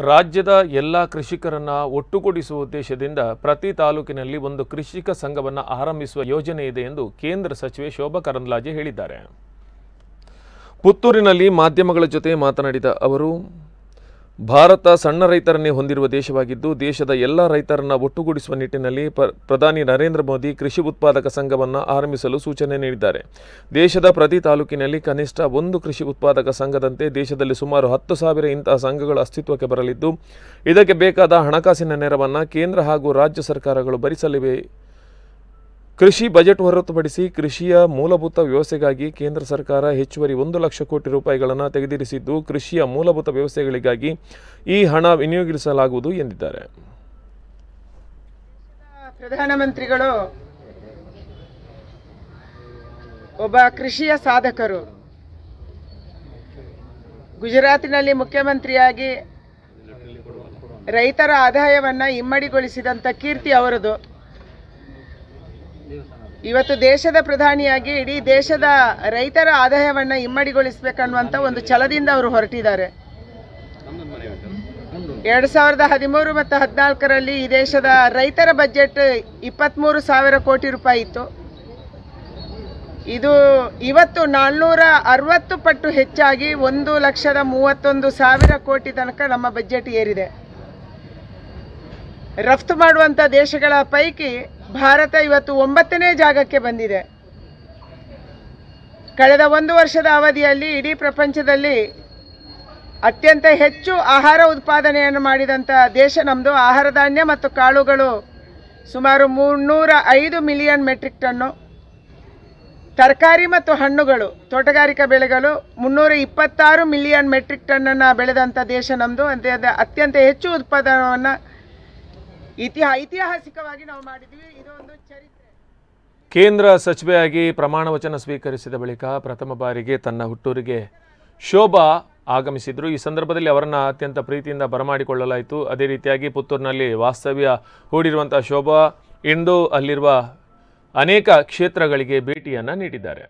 ರಾಜ್ಯದ ಎಲ್ಲ ಕೃಷಿಕರನ್ನ ಒಟ್ಟುಗೂಡಿಸುವ ಉದ್ದೇಶದಿಂದ ಪ್ರತಿ ತಾಲೂಕಿನಲ್ಲಿ ಒಂದು ಕೃಷಿಕ ಸಂಘವನ್ನು ಆರಂಭಿಸುವ ಯೋಜನೆ ಇದೆ ಎಂದು ಕೇಂದ್ರ ಸಚಿವೆ ಶೋಭಾ ಕರಂದ್ಲಾಜೆ ಹೇಳಿದ್ದಾರೆ. ಪುತ್ತೂರಿನಲ್ಲಿ ಮಾಧ್ಯಮಗಳ ಜೊತೆ ಮಾತನಾಡಿದ ಅವರು, ಭಾರತ ಸಣ್ಣ ರೈತರನ್ನೇ ಹೊಂದಿರುವ ದೇಶವಾಗಿದ್ದು, ದೇಶದ ಎಲ್ಲ ರೈತರನ್ನು ಒಟ್ಟುಗೂಡಿಸುವ ನಿಟ್ಟಿನಲ್ಲಿ ಪ್ರಧಾನಿ ನರೇಂದ್ರ ಮೋದಿ ಕೃಷಿ ಉತ್ಪಾದಕ ಸಂಘವನ್ನು ಆರಂಭಿಸಲು ಸೂಚನೆ ನೀಡಿದ್ದಾರೆ. ದೇಶದ ಪ್ರತಿ ತಾಲೂಕಿನಲ್ಲಿ ಕನಿಷ್ಠ ಒಂದು ಕೃಷಿ ಉತ್ಪಾದಕ ಸಂಘದಂತೆ ದೇಶದಲ್ಲಿ ಸುಮಾರು 10,000 ಇಂತಹ ಸಂಘಗಳು ಅಸ್ತಿತ್ವಕ್ಕೆ ಬರಲಿದ್ದು, ಇದಕ್ಕೆ ಬೇಕಾದ ಹಣಕಾಸಿನ ನೆರವನ್ನು ಕೇಂದ್ರ ಹಾಗೂ ರಾಜ್ಯ ಸರ್ಕಾರಗಳು ಭರಿಸಲಿವೆ. ಕೃಷಿ ಬಜೆಟ್ ಹೊರತುಪಡಿಸಿ ಕೃಷಿಯ ಮೂಲಭೂತ ವ್ಯವಸ್ಥೆಗಾಗಿ ಕೇಂದ್ರ ಸರ್ಕಾರ ಹೆಚ್ಚುವರಿ 1 ಲಕ್ಷ ಕೋಟಿ ರೂಪಾಯಿಗಳನ್ನು ತೆಗೆದಿರಿಸಿದ್ದು, ಕೃಷಿಯ ಮೂಲಭೂತ ವ್ಯವಸ್ಥೆಗಳಿಗಾಗಿ ಈ ಹಣ ವಿನಿಯೋಗಿಸಲಾಗುವುದು ಎಂದಿದ್ದಾರೆ. ಪ್ರಧಾನಮಂತ್ರಿಗಳು ಒಬ್ಬ ಕೃಷಿಯ ಸಾಧಕರು. ಗುಜರಾತಿನಲ್ಲಿ ಮುಖ್ಯಮಂತ್ರಿಯಾಗಿ ರೈತರ ಆದಾಯವನ್ನು ಇಮ್ಮಡಿಗೊಳಿಸಿದಂಥ ಕೀರ್ತಿ ಅವರದು. ಇವತ್ತು ದೇಶದ ಪ್ರಧಾನಿಯಾಗಿ ಇಡೀ ದೇಶದ ರೈತರ ಆದಾಯವನ್ನು ಇಮ್ಮಡಿಗೊಳಿಸಬೇಕನ್ನುವಂಥ ಒಂದು ಛಲದಿಂದ ಅವರು ಹೊರಟಿದ್ದಾರೆ. 2013 ಮತ್ತು 2014ರಲ್ಲಿ ಈ ದೇಶದ ರೈತರ ಬಜೆಟ್ 23,000 ಕೋಟಿ ರೂಪಾಯಿ ಇತ್ತು. ಇದು ಇವತ್ತು 460 ಪಟ್ಟು ಹೆಚ್ಚಾಗಿ 1,31,000 ಕೋಟಿ ತನಕ ನಮ್ಮ ಬಜೆಟ್ ಏರಿದೆ. ರಫ್ತು ಮಾಡುವಂಥ ದೇಶಗಳ ಪೈಕಿ ಭಾರತ ಇವತ್ತು 9ನೇ ಜಾಗಕ್ಕೆ ಬಂದಿದೆ. ಕಳೆದ 1 ವರ್ಷದ ಅವಧಿಯಲ್ಲಿ ಇಡೀ ಪ್ರಪಂಚದಲ್ಲಿ ಅತ್ಯಂತ ಹೆಚ್ಚು ಆಹಾರ ಉತ್ಪಾದನೆಯನ್ನು ಮಾಡಿದಂಥ ದೇಶ ನಮ್ಮದು. ಆಹಾರ ಧಾನ್ಯ ಮತ್ತು ಕಾಳುಗಳು ಸುಮಾರು 305 ಮಿಲಿಯನ್ ಮೆಟ್ರಿಕ್ ಟನ್ನು, ತರಕಾರಿ ಮತ್ತು ಹಣ್ಣುಗಳು ತೋಟಗಾರಿಕಾ ಬೆಳೆಗಳು 326 ಮಿಲಿಯನ್ ಮೆಟ್ರಿಕ್ ಟನ್ನನ್ನು ಬೆಳೆದಂಥ ದೇಶ ನಮ್ಮದು. ಅತ್ಯಂತ ಹೆಚ್ಚು ಉತ್ಪಾದನವನ್ನು ಐತಿಹಾಸಿಕವಾಗಿ ನಾವು ಮಾಡಿದ್ವಿ. ಇದೊಂದು ಚರಿತ್ರೆ. ಕೇಂದ್ರ ಸಚಿವೆಯಾಗಿ ಪ್ರಮಾಣ ವಚನ ಸ್ವೀಕರಿಸಿದ ಬಳಿಕ ಪ್ರಥಮ ಬಾರಿಗೆ ತನ್ನ ಹುಟ್ಟೂರಿಗೆ ಶೋಭಾ ಆಗಮಿಸಿದರು. ಈ ಸಂದರ್ಭದಲ್ಲಿ ಅವರನ್ನು ಅತ್ಯಂತ ಪ್ರೀತಿಯಿಂದ ಬರಮಾಡಿಕೊಳ್ಳಲಾಯಿತು. ಅದೇ ರೀತಿಯಾಗಿ ಪುತ್ತೂರಿನಲ್ಲಿ ವಾಸ್ತವ್ಯ ಹೂಡಿರುವಂಥ ಶೋಭಾ ಇಂದು ಅಲ್ಲಿರುವ ಅನೇಕ ಕ್ಷೇತ್ರಗಳಿಗೆ ಭೇಟಿಯನ್ನು ನೀಡಿದ್ದಾರೆ.